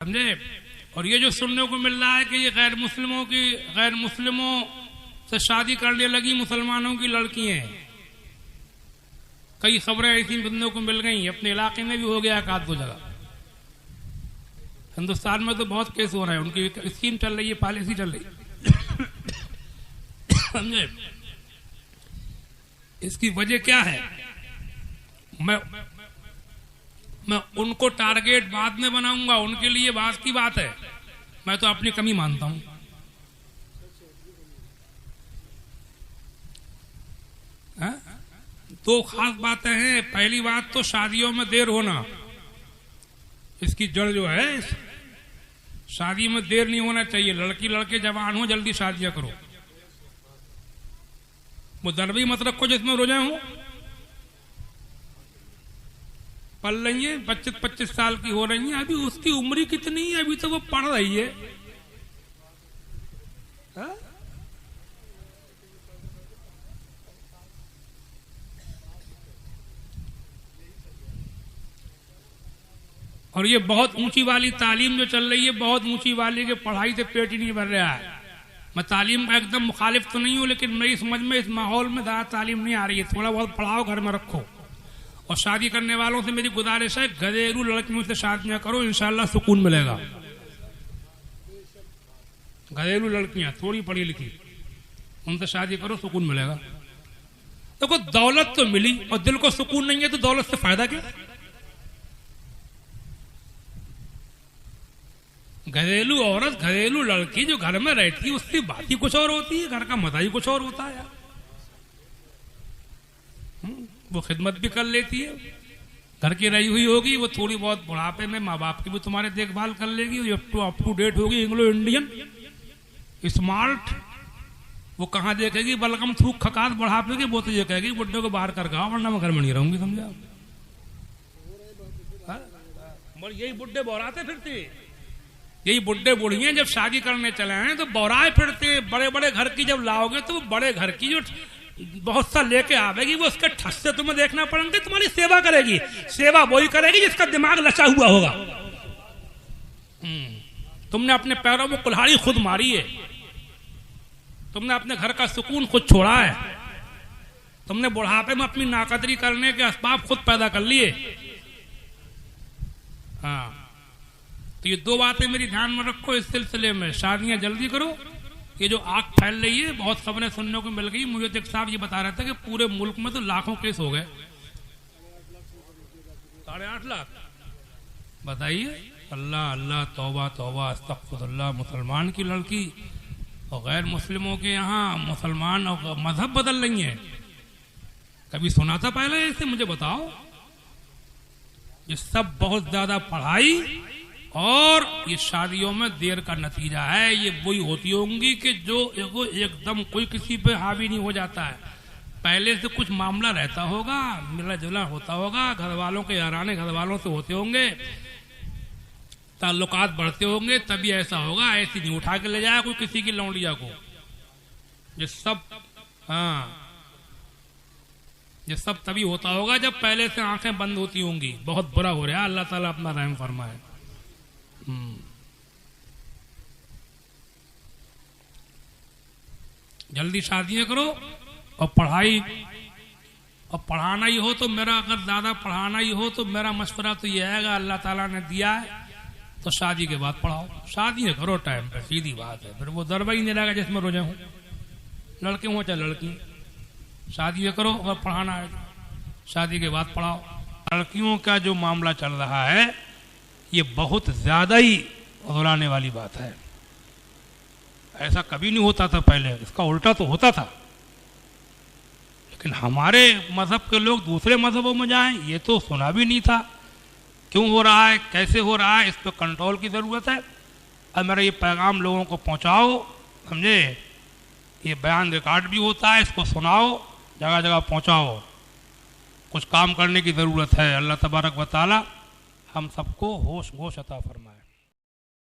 समझे। और ये जो सुनने को मिल रहा है कि ये गैर मुस्लिमों से शादी करने लगी मुसलमानों की लड़की हैं, कई खबरें ऐसी सुनने को मिल गई। अपने इलाके में भी हो गया एक आध दो जगह। हिंदुस्तान में तो बहुत केस हो रहे हैं, उनकी स्कीम चल रही है, पॉलिसी चल रही है। समझे। इसकी वजह क्या है, मैं उनको टारगेट बाद में बनाऊंगा, उनके लिए बात की बात है। मैं तो अपनी कमी मानता हूं। दो खास बातें हैं। पहली बात तो शादियों में देर होना, इसकी जड़ जो है, शादी में देर नहीं होना चाहिए। लड़की लड़के जवान हो, जल्दी शादियां करो। वो दरबी मत रखो जिसमें रोजे हो। पल रही है, 25-25 साल की हो रही है, अभी उसकी उम्र कितनी है, अभी तो वो पढ़ रही है। हा? और ये बहुत ऊंची वाली तालीम जो चल रही है, बहुत ऊंची वाली के पढ़ाई से पेट ही नहीं भर रहा है। मैं तालीम का एकदम मुखालिफ तो नहीं हूं, लेकिन मेरी समझ में इस माहौल में ज्यादा तालीम नहीं आ रही है। थोड़ा बहुत पढ़ाओ, घर में रखो। और शादी करने वालों से मेरी गुजारिश है, घरेलू लड़कियों से शादियां करो, इंशाल्लाह सुकून मिलेगा। घरेलू लड़कियां थोड़ी पढ़ी लिखी, उनसे शादी करो, सुकून मिलेगा। देखो, दौलत तो मिली और दिल को सुकून नहीं है, तो दौलत से फायदा क्या। घरेलू औरत, घरेलू लड़की जो घर में रहती है, उसकी बात ही कुछ और होती है, घर का मजा ही कुछ और होता है यार। वो खिदमत भी कर लेती है, घर की रही हुई होगी, वो थोड़ी बहुत बुढ़ापे में माँ बाप की भी तुम्हारे देखभाल कर लेगी। अप टू डेट होगी, इंग्लो इंडियन स्मार्ट। वो कहाँ देखेगी बलगम थूक खकात बुढ़ापे के, वो तो ये कहेगी बुड्ढे को बाहर कर गाओ, वरना मैं घर में नहीं रहूंगी। समझा। यही बुड्ढे बौराते फिरते, यही बुड्ढे बुढ़ियां जब शादी करने चले हैं तो बौराए फिरते। बड़े बड़े घर की जब लाओगे तो बड़े घर की जो बहुत सा लेके आवेगी, वो उसके ठस से तुम्हें देखना पड़ेगा, तुम्हारी सेवा करेगी। सेवा वही करेगी जिसका दिमाग लचा हुआ होगा। तुमने अपने पैरों में कुल्हाड़ी खुद मारी है, तुमने अपने घर का सुकून खुद छोड़ा है, तुमने बुढ़ापे में अपनी नाकदरी करने के असबाब खुद पैदा कर लिए। हाँ, तो ये दो बातें मेरी ध्यान में रखो इस सिलसिले में। शादियां जल्दी करो। ये जो आग फैल रही है, बहुत खबरें सुनने को मिल गई। मुझे तो एक साहब ये बता रहे थे कि पूरे मुल्क में तो लाखों केस हो गए। 8.5 लाख। बताइए। अल्लाह अल्लाह, तौबा तौबा, अस्तगफिरुल्लाह। मुसलमान की लड़की और गैर मुस्लिमों के यहाँ मुसलमान और मजहब बदल रही है। कभी सुना था पहले ऐसे? मुझे बताओ। ये सब बहुत ज्यादा पढ़ाई और ये शादियों में देर का नतीजा है। ये वही होती होंगी कि जो एकदम कोई किसी पे हावी नहीं हो जाता है। पहले से कुछ मामला रहता होगा, मिला जुला होता होगा, घर वालों के याराने घर वालों से होते होंगे, ताल्लुकात बढ़ते होंगे, तभी ऐसा होगा। ऐसी नहीं उठा के ले जाए कोई किसी की लौंडिया को। ये सब ये सब तभी होता होगा जब पहले से आंखें बंद होती होंगी। बहुत बुरा हो रहा है। अल्लाह ताला अपना रहम फरमाए। जल्दी शादियां करो और पढ़ाई, और पढ़ाना ही हो तो मेरा, अगर ज्यादा पढ़ाना ही हो तो मेरा मशवरा तो यह है, अल्लाह ताला ने दिया है तो शादी के बाद पढ़ाओ। शादी करो टाइम पे, सीधी बात है। फिर वो दरबा ही नहीं रहेगा जिसमें रोजे हो, लड़के हो चाहे लड़की। शादी करो, अगर पढ़ाना है शादी के बाद पढ़ाओ। लड़कियों का जो मामला चल रहा है, ये बहुत ज्यादा ही घबराने वाली बात है। ऐसा कभी नहीं होता था पहले, इसका उल्टा तो होता था। लेकिन हमारे मजहब के लोग दूसरे मजहबों में जाएं, ये तो सुना भी नहीं था। क्यों हो रहा है, कैसे हो रहा है, इस पर कंट्रोल की जरूरत है। अब मेरा ये पैगाम लोगों को पहुंचाओ। समझे। ये बयान रिकॉर्ड भी होता है, इसको सुनाओ, जगह जगह पहुंचाओ। कुछ काम करने की जरूरत है। अल्लाह तबारक व तआला हम सबको होश अता फरमाए।